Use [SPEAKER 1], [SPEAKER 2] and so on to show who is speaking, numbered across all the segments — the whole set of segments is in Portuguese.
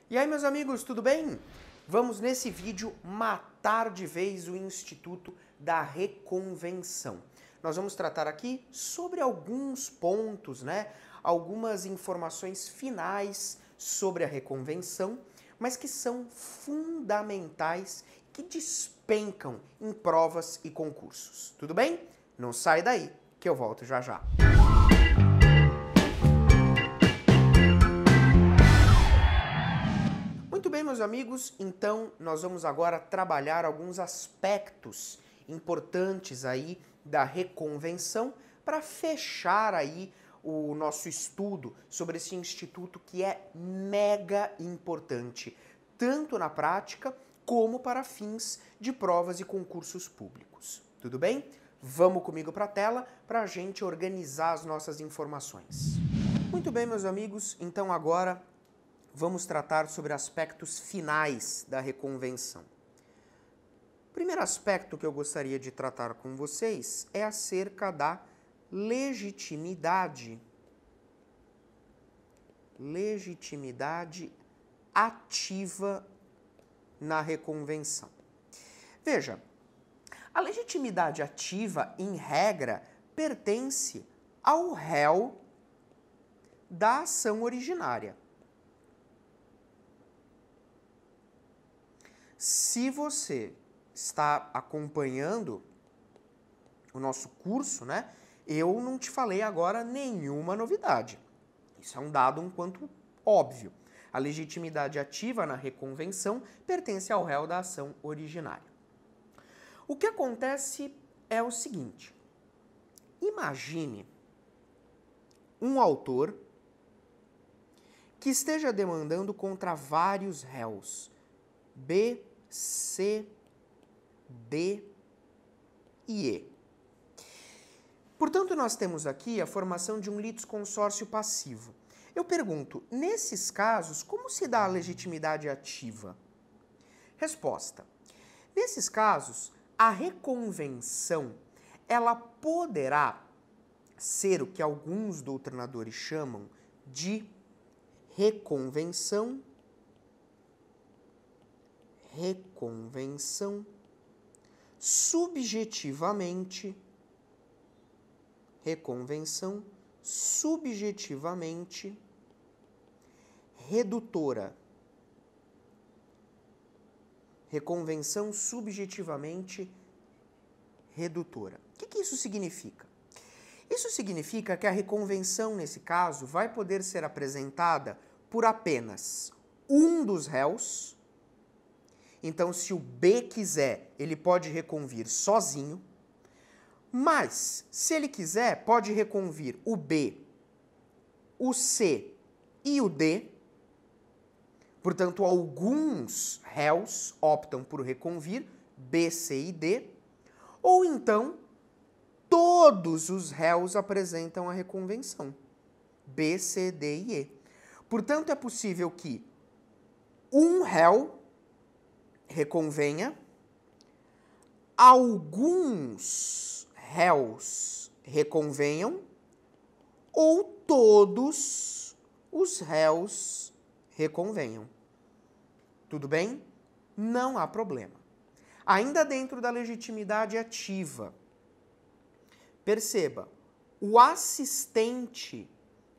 [SPEAKER 1] E aí, meus amigos, tudo bem? Vamos nesse vídeo matar de vez o Instituto da Reconvenção. Nós vamos tratar aqui sobre alguns pontos, Algumas informações finais sobre a reconvenção, mas que são fundamentais, que despencam em provas e concursos. Tudo bem? Não sai daí, que eu volto já já. Muito bem, meus amigos, então nós vamos agora trabalhar alguns aspectos importantes aí da reconvenção para fechar aí o nosso estudo sobre esse instituto que é mega importante, tanto na prática como para fins de provas e concursos públicos. Tudo bem? Vamos comigo para a tela para a gente organizar as nossas informações. Muito bem, meus amigos, então agora vamos tratar sobre aspectos finais da reconvenção. O primeiro aspecto que eu gostaria de tratar com vocês é acerca da legitimidade ativa na reconvenção. Veja, a legitimidade ativa, em regra, pertence ao réu da ação originária. Se você está acompanhando o nosso curso, eu não te falei agora nenhuma novidade. Isso é um dado um quanto óbvio. A legitimidade ativa na reconvenção pertence ao réu da ação originária. O que acontece é o seguinte: imagine um autor que esteja demandando contra vários réus, B, C, D e E. Portanto, nós temos aqui a formação de um litisconsórcio passivo. Eu pergunto, nesses casos, como se dá a legitimidade ativa? Resposta: nesses casos, a reconvenção, ela poderá ser o que alguns doutrinadores chamam de reconvenção subjetivamente redutora. Reconvenção subjetivamente redutora. O que isso significa? Isso significa que a reconvenção, nesse caso, vai poder ser apresentada por apenas um dos réus. Então, se o B quiser, ele pode reconvir sozinho. Mas, se ele quiser, pode reconvir o B, o C e o D. Portanto, alguns réus optam por reconvir B, C e D. Ou então, todos os réus apresentam a reconvenção, B, C, D e E. Portanto, é possível que um réu reconvenha, alguns réus reconvenham ou todos os réus reconvenham. Tudo bem? Não há problema. Ainda dentro da legitimidade ativa, perceba, o assistente,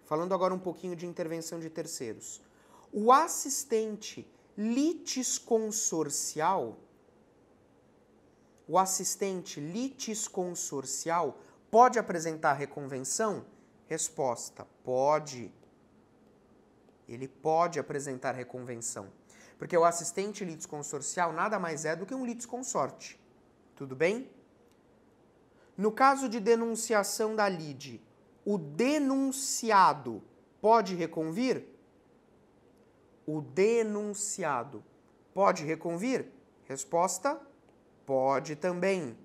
[SPEAKER 1] falando agora um pouquinho de intervenção de terceiros, o assistente litisconsorcial pode apresentar reconvenção? Resposta: pode. Ele pode apresentar reconvenção. Porque o assistente litisconsorcial nada mais é do que um litisconsorte. Tudo bem? No caso de denunciação da lide, o denunciado pode reconvir? O denunciado pode reconvir? Resposta: pode também.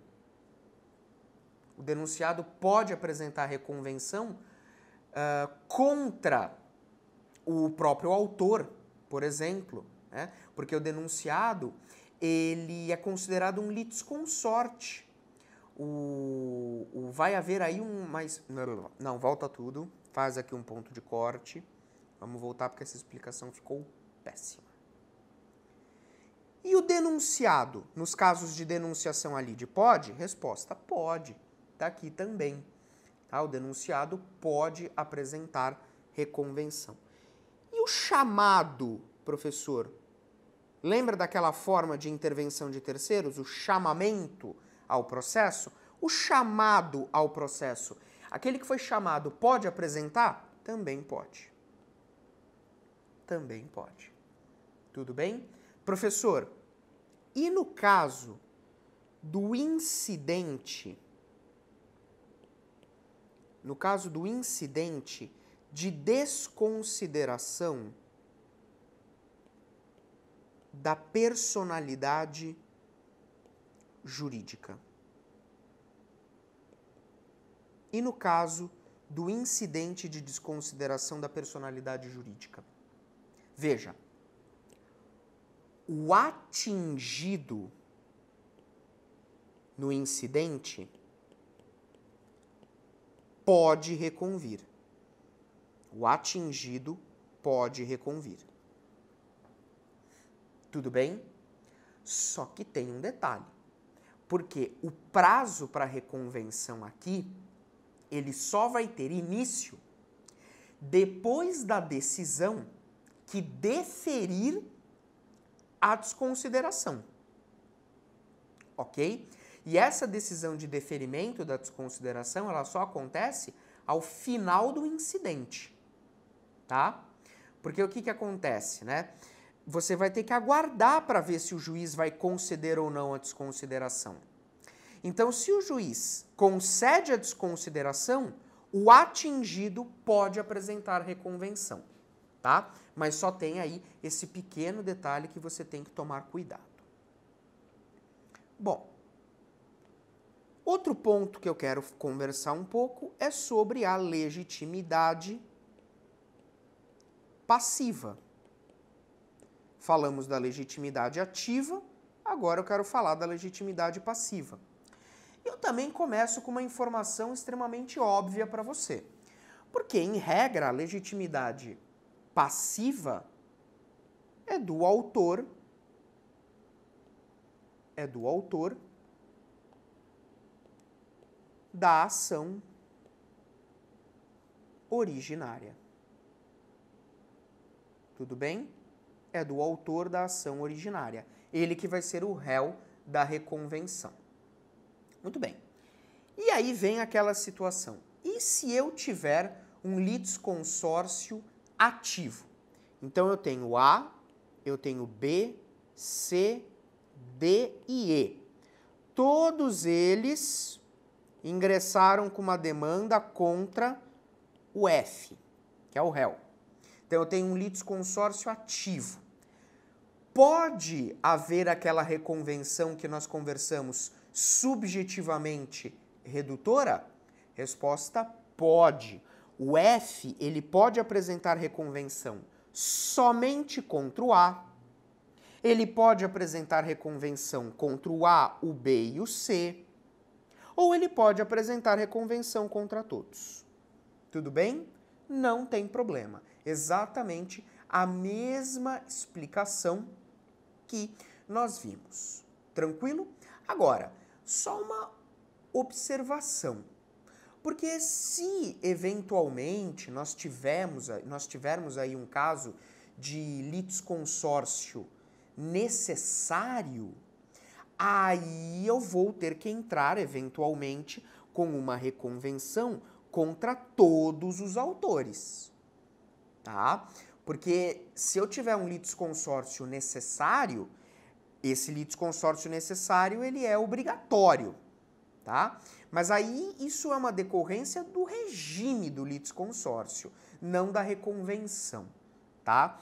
[SPEAKER 1] O denunciado pode apresentar reconvenção contra o próprio autor, por exemplo, porque o denunciado ele é considerado um litisconsorte. Vai haver aí Não, volta tudo, faz aqui um ponto de corte. Vamos voltar porque essa explicação ficou péssima. E o denunciado, nos casos de denunciação à lide, pode? Resposta, pode. Está aqui também. Tá? O denunciado pode apresentar reconvenção. E o chamado, professor? Lembra daquela forma de intervenção de terceiros, o chamamento ao processo? O chamado ao processo, aquele que foi chamado, pode apresentar? Também pode. Também pode. Tudo bem? Professor, e no caso do incidente, de desconsideração da personalidade jurídica? E no caso do incidente de desconsideração da personalidade jurídica? Veja, o atingido no incidente pode reconvir. O atingido pode reconvir. Tudo bem? Só que tem um detalhe. Porque o prazo para reconvenção aqui, ele só vai ter início depois da decisão que deferir a desconsideração. Ok? E essa decisão de deferimento da desconsideração, ela só acontece ao final do incidente. Tá? Porque o que acontece, né? Você vai ter que aguardar para ver se o juiz vai conceder ou não a desconsideração. Então, se o juiz concede a desconsideração, o atingido pode apresentar reconvenção, tá? Mas só tem aí esse pequeno detalhe que você tem que tomar cuidado. Bom, outro ponto que eu quero conversar um pouco é sobre a legitimidade passiva. Falamos da legitimidade ativa, agora eu quero falar da legitimidade passiva. Eu também começo com uma informação extremamente óbvia para você. Porque, em regra, a legitimidade passiva é do autor da ação originária. Tudo bem? É do autor da ação originária. Ele que vai ser o réu da reconvenção. Muito bem. E aí vem aquela situação. E se eu tiver um litisconsórcio ativo? Então eu tenho A, eu tenho B, C, D e E. Todos eles ingressaram com uma demanda contra o F, que é o réu. Então eu tenho um litisconsórcio ativo. Pode haver aquela reconvenção que nós conversamos subjetivamente redutora? Resposta: pode. O F, ele pode apresentar reconvenção somente contra o A. Ele pode apresentar reconvenção contra o A, o B e o C. Ou ele pode apresentar reconvenção contra todos. Tudo bem? Não tem problema. Exatamente a mesma explicação que nós vimos. Tranquilo? Agora, só uma observação. Porque se eventualmente nós tivermos aí um caso de litisconsórcio necessário, aí eu vou ter que entrar eventualmente com uma reconvenção contra todos os autores, tá? Porque se eu tiver um litisconsórcio necessário, esse litisconsórcio necessário ele é obrigatório, tá? Mas aí isso é uma decorrência do regime do litisconsórcio, não da reconvenção, tá?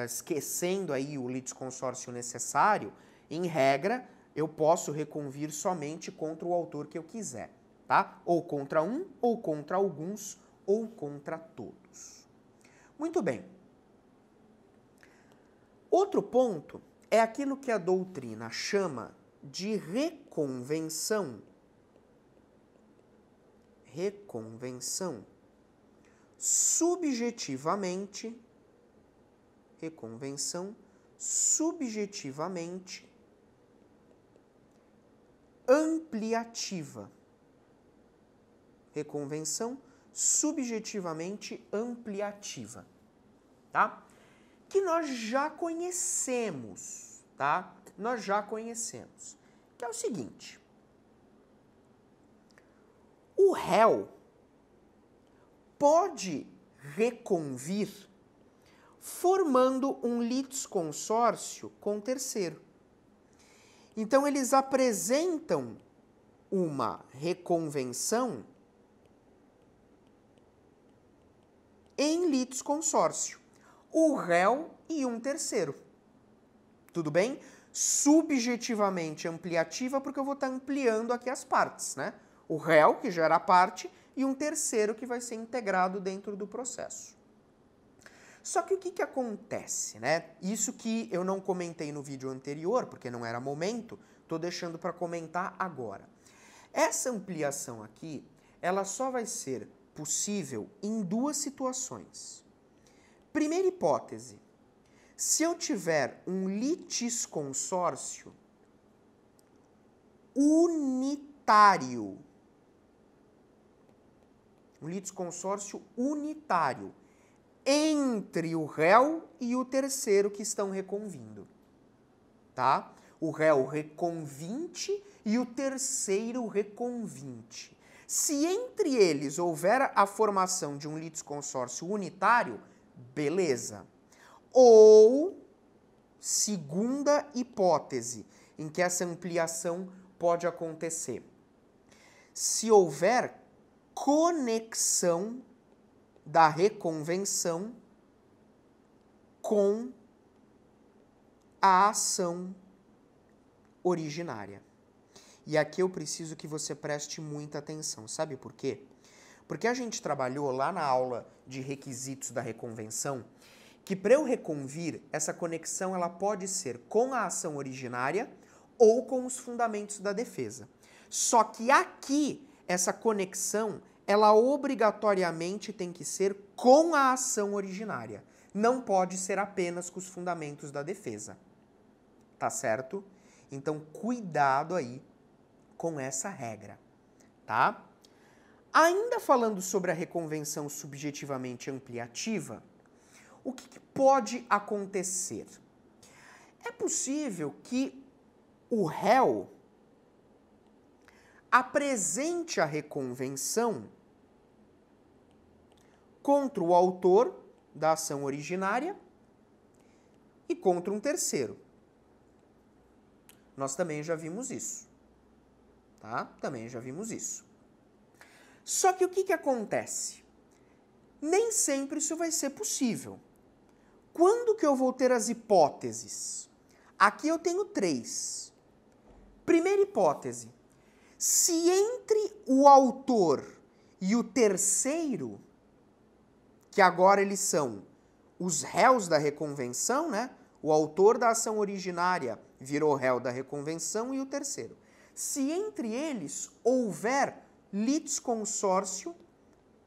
[SPEAKER 1] Esquecendo aí o litisconsórcio necessário, em regra, eu posso reconvir somente contra o autor que eu quiser, tá? Ou contra um, ou contra alguns, ou contra todos. Muito bem. Outro ponto é aquilo que a doutrina chama de reconvenção. Reconvenção subjetivamente subjetivamente ampliativa. Reconvenção subjetivamente ampliativa, tá? Que nós já conhecemos, tá? Nós já conhecemos. Que é o seguinte: o réu pode reconvir formando um litisconsórcio com terceiro. Então, eles apresentam uma reconvenção em litisconsórcio. O réu e um terceiro. Tudo bem? Subjetivamente ampliativa, porque eu vou estar ampliando aqui as partes, né? O réu, que já era parte, e um terceiro que vai ser integrado dentro do processo. Só que o que acontece, né? Isso que eu não comentei no vídeo anterior, porque não era momento, estou deixando para comentar agora. Essa ampliação aqui, ela só vai ser possível em duas situações. Primeira hipótese, se eu tiver um litisconsórcio unitário, um litisconsórcio unitário entre o réu e o terceiro que estão reconvindo, tá? O réu reconvinte e o terceiro reconvinte. Se entre eles houver a formação de um litisconsórcio unitário, beleza. Ou, segunda hipótese, em que essa ampliação pode acontecer, se houver conexão da reconvenção com a ação originária. E aqui eu preciso que você preste muita atenção. Sabe por quê? Porque a gente trabalhou lá na aula de requisitos da reconvenção que para eu reconvir, essa conexão ela pode ser com a ação originária ou com os fundamentos da defesa. Só que aqui, essa conexão, ela obrigatoriamente tem que ser com a ação originária. Não pode ser apenas com os fundamentos da defesa. Tá certo? Então, cuidado aí com essa regra, tá? Ainda falando sobre a reconvenção subjetivamente ampliativa, o que pode acontecer? É possível que o réu apresente a reconvenção contra o autor da ação originária e contra um terceiro. Nós também já vimos isso, tá? Também já vimos isso. Só que o que acontece? Nem sempre isso vai ser possível. Quando que eu vou ter as hipóteses? Aqui eu tenho 3. Primeira hipótese. Se entre o autor e o terceiro, que agora eles são os réus da reconvenção, né? O autor da ação originária virou réu da reconvenção e o terceiro. Se entre eles houver litisconsórcio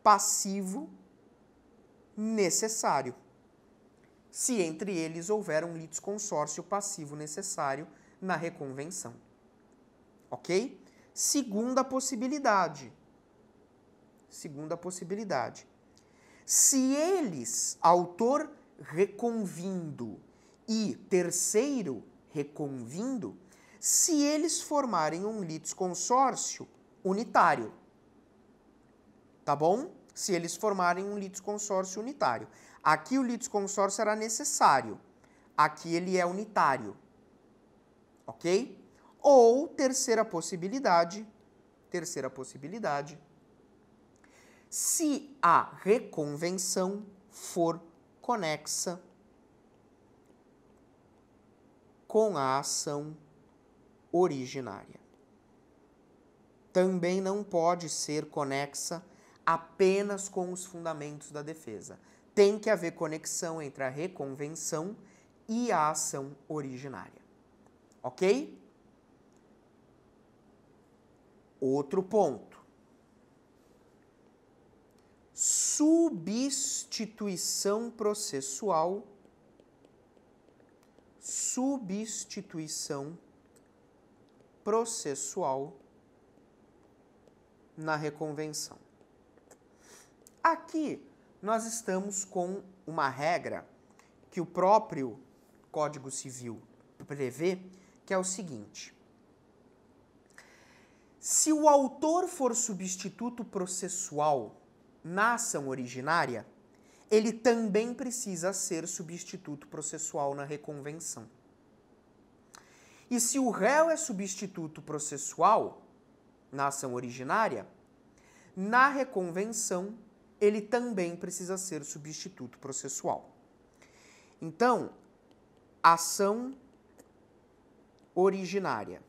[SPEAKER 1] passivo necessário. Se entre eles houver um litisconsórcio passivo necessário na reconvenção. Ok? Segunda possibilidade. Segunda possibilidade. Se eles, autor reconvindo e terceiro reconvindo, se eles formarem um litisconsórcio unitário. Tá bom? Se eles formarem um litisconsórcio unitário. Aqui o litisconsórcio era necessário. Aqui ele é unitário. Ok? Ou, terceira possibilidade, se a reconvenção for conexa com a ação originária. Também não pode ser conexa apenas com os fundamentos da defesa. Tem que haver conexão entre a reconvenção e a ação originária. Ok? Outro ponto. Substituição processual substituição processual na reconvenção. Aqui nós estamos com uma regra que o próprio Código Civil prevê, que é o seguinte: se o autor for substituto processual na ação originária, ele também precisa ser substituto processual na reconvenção. E se o réu é substituto processual na ação originária, na reconvenção ele também precisa ser substituto processual. Então, ação originária.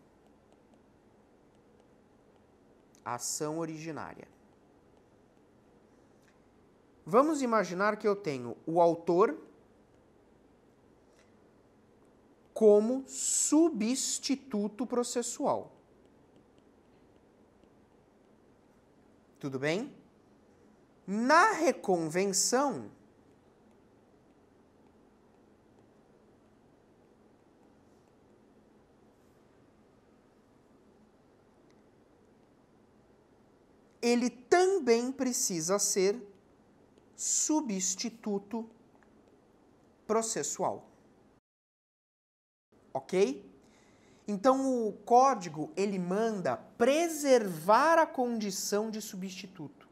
[SPEAKER 1] Ação originária. Vamos imaginar que eu tenho o autor como substituto processual. Tudo bem? Na reconvenção, ele também precisa ser substituto processual. Ok? Então o código ele manda preservar a condição de substituto.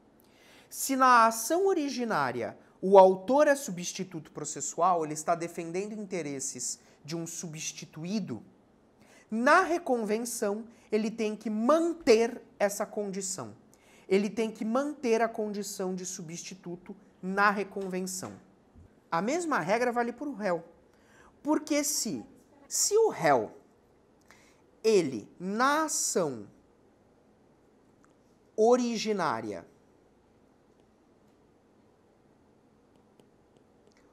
[SPEAKER 1] Se na ação originária o autor é substituto processual, ele está defendendo interesses de um substituído, na reconvenção ele tem que manter essa condição. Ele tem que manter a condição de substituto na reconvenção. A mesma regra vale para o réu. Porque se o réu, ele, na ação originária,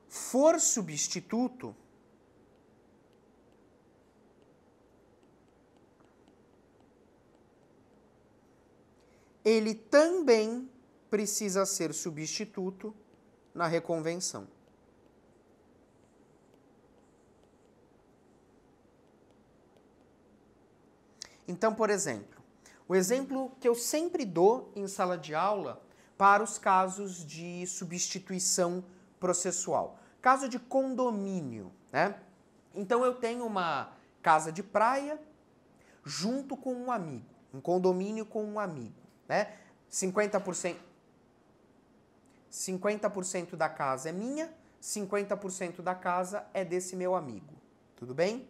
[SPEAKER 1] for substituto, ele também precisa ser substituto na reconvenção. Então, por exemplo, o exemplo que eu sempre dou em sala de aula para os casos de substituição processual. Caso de condomínio, né? Então eu tenho uma casa de praia junto com um amigo, um condomínio com um amigo, né? 50% da casa é minha, 50% da casa é desse meu amigo. Tudo bem?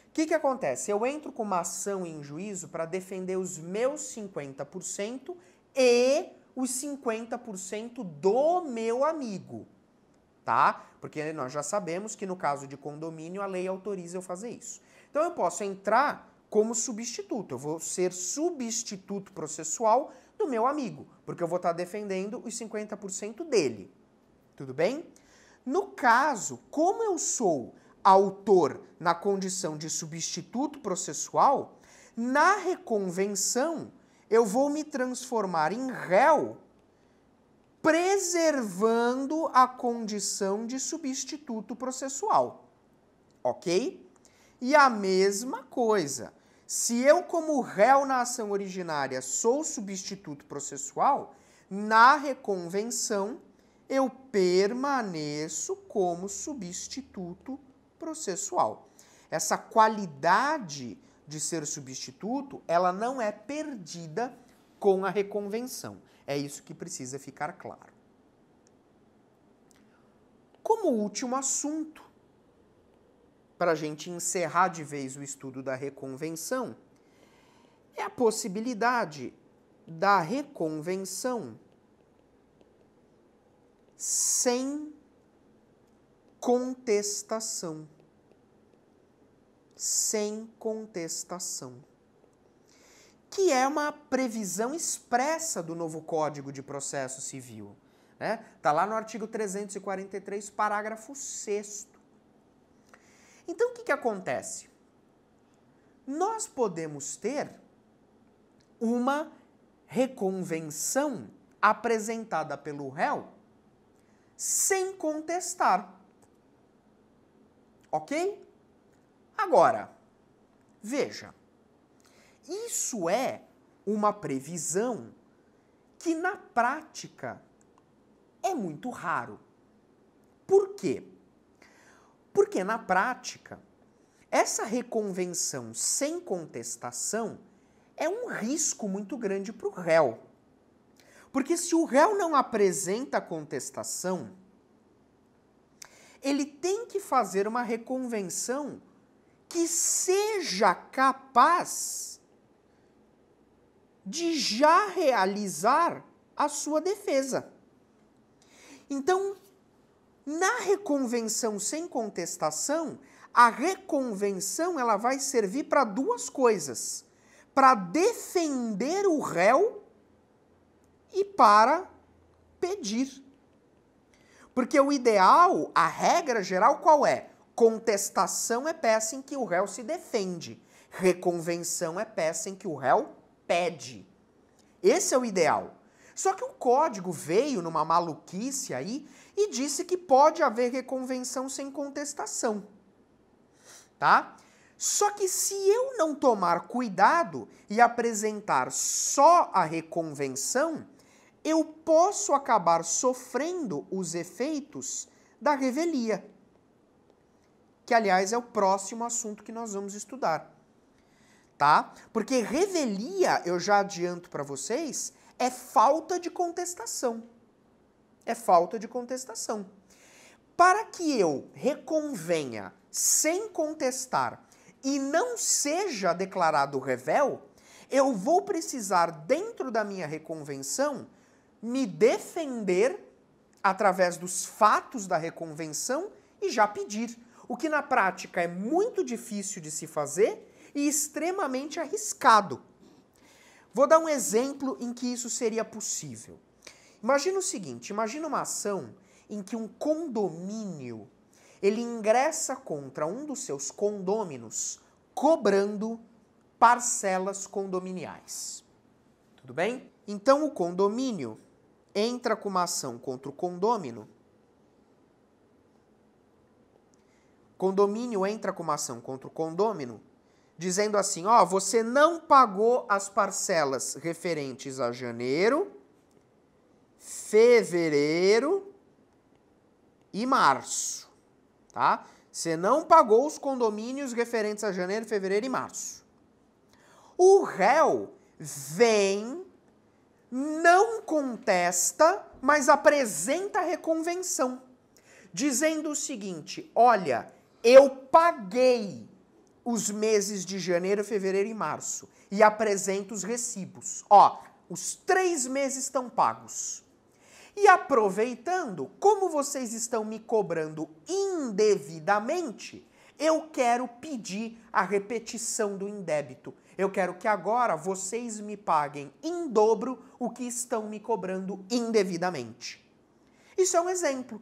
[SPEAKER 1] O que acontece? Eu entro com uma ação em juízo para defender os meus 50% e os 50% do meu amigo, tá? Porque nós já sabemos que no caso de condomínio a lei autoriza eu fazer isso. Então eu posso entrar como substituto, eu vou ser substituto processual do meu amigo, porque eu vou estar defendendo os 50% dele. Tudo bem? No caso, como eu sou autor na condição de substituto processual, na reconvenção eu vou me transformar em réu, preservando a condição de substituto processual. Ok? E a mesma coisa, se eu como réu na ação originária sou substituto processual, na reconvenção eu permaneço como substituto processual. Essa qualidade de ser substituto, ela não é perdida com a reconvenção. É isso que precisa ficar claro. Como último assunto, para a gente encerrar de vez o estudo da reconvenção, é a possibilidade da reconvenção sem contestação. Sem contestação. Que é uma previsão expressa do novo Código de Processo Civil. Né? Tá lá no artigo 343, parágrafo 6º. Então, o que acontece? Nós podemos ter uma reconvenção apresentada pelo réu sem contestar. Ok? Agora, veja, isso é uma previsão que na prática é muito raro. Por quê? Porque na prática, essa reconvenção sem contestação é um risco muito grande para o réu. Porque se o réu não apresenta contestação, ele tem que fazer uma reconvenção que seja capaz de já realizar a sua defesa. Então, na reconvenção sem contestação, a reconvenção ela vai servir para duas coisas: para defender o réu e para pedir. Porque o ideal, a regra geral qual é? Contestação é peça em que o réu se defende. Reconvenção é peça em que o réu pede. Esse é o ideal. Só que o código veio numa maluquice aí e disse que pode haver reconvenção sem contestação. Tá? Só que se eu não tomar cuidado e apresentar só a reconvenção, eu posso acabar sofrendo os efeitos da revelia, que aliás é o próximo assunto que nós vamos estudar. Tá? Porque revelia, eu já adianto para vocês, é falta de contestação. É falta de contestação. Para que eu reconvenha sem contestar e não seja declarado revel, eu vou precisar, dentro da minha reconvenção, me defender através dos fatos da reconvenção e já pedir. O que na prática é muito difícil de se fazer e extremamente arriscado. Vou dar um exemplo em que isso seria possível. Imagina o seguinte, imagina uma ação em que um condomínio ele ingressa contra um dos seus condôminos cobrando parcelas condominiais. Tudo bem? Então o condomínio entra com uma ação contra o condômino. Condomínio entra com uma ação contra o condômino, dizendo assim, ó, você não pagou as parcelas referentes a janeiro, fevereiro e março, tá? Você não pagou os condomínios referentes a janeiro, fevereiro e março. O réu vem, não contesta, mas apresenta a reconvenção, dizendo o seguinte, olha, eu paguei os meses de janeiro, fevereiro e março e apresenta os recibos. Ó, os 3 meses estão pagos. E aproveitando, como vocês estão me cobrando indevidamente, eu quero pedir a repetição do indébito. Eu quero que agora vocês me paguem em dobro o que estão me cobrando indevidamente. Isso é um exemplo.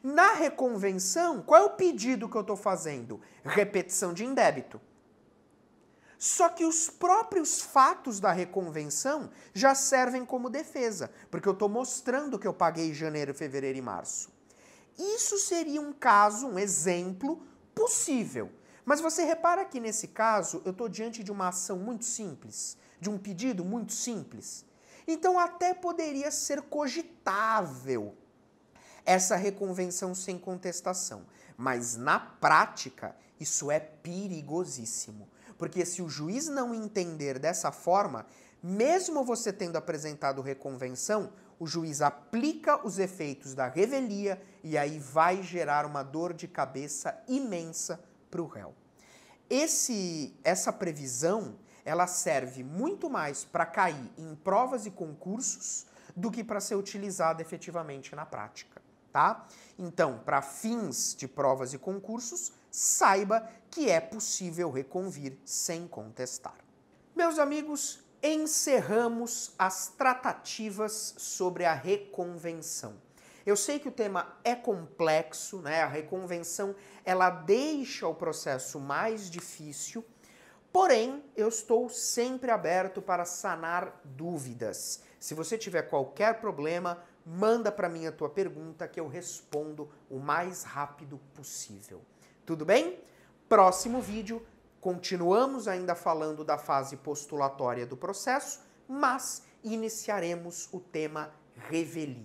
[SPEAKER 1] Na reconvenção, qual é o pedido que eu estou fazendo? Repetição de indébito. Só que os próprios fatos da reconvenção já servem como defesa, porque eu estou mostrando que eu paguei janeiro, fevereiro e março. Isso seria um caso, um exemplo possível. Mas você repara que nesse caso eu estou diante de uma ação muito simples, de um pedido muito simples. Então até poderia ser cogitável essa reconvenção sem contestação. Mas na prática isso é perigosíssimo. Porque se o juiz não entender dessa forma, mesmo você tendo apresentado reconvenção, o juiz aplica os efeitos da revelia e aí vai gerar uma dor de cabeça imensa para o réu. Essa previsão, ela serve muito mais para cair em provas e concursos do que para ser utilizada efetivamente na prática, tá? Então, para fins de provas e concursos, saiba que é possível reconvir sem contestar. Meus amigos, encerramos as tratativas sobre a reconvenção. Eu sei que o tema é complexo, né? A reconvenção, ela deixa o processo mais difícil, porém, eu estou sempre aberto para sanar dúvidas. Se você tiver qualquer problema, manda para mim a tua pergunta que eu respondo o mais rápido possível. Tudo bem? Próximo vídeo, continuamos ainda falando da fase postulatória do processo, mas iniciaremos o tema revelia.